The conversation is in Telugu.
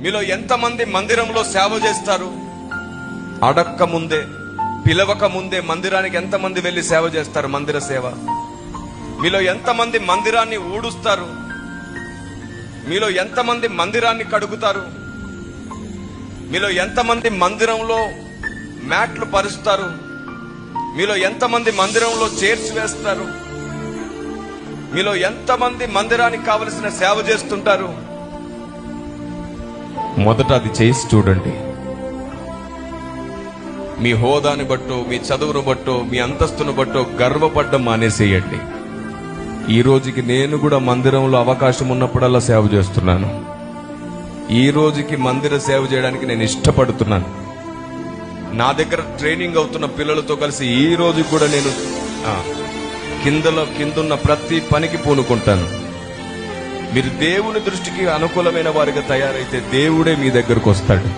మీలో ఎంతమంది మందిరంలో సేవ చేస్తారు? అడక్క ముందే, పిలవక ముందే మందిరానికి ఎంతమంది వెళ్లి సేవ చేస్తారు? మందిర సేవ. మీలో ఎంతమంది మందిరాన్ని ఊడుస్తారు? మీలో ఎంతమంది మందిరాన్ని కడుగుతారు? మీలో ఎంతమంది మందిరంలో మ్యాట్లు పరుస్తారు? మీలో ఎంతమంది మందిరంలో చైర్స్ వేస్తారు? మీలో ఎంతమంది మందిరానికి కావలసిన సేవ చేస్తుంటారు? మొదట అది చేసి చూడండి. మీ హోదాని బట్టో, మీ చదువును బట్టో, మీ అంతస్తును బట్టో గర్వపడ్డం మానేసేయండి. ఈ రోజుకి నేను కూడా మందిరంలో అవకాశం ఉన్నప్పుడల్లా సేవ చేస్తున్నాను. ఈ రోజుకి మందిర సేవ చేయడానికి నేను ఇష్టపడుతున్నాను. నా దగ్గర ట్రైనింగ్ అవుతున్న పిల్లలతో కలిసి ఈ రోజు కూడా నేను కిందున్న ప్రతి పనికి పూనుకుంటాను. మీరు దేవుని దృష్టికి అనుకూలమైన వారిగా తయారైతే దేవుడే మీ దగ్గరకు వస్తాడు.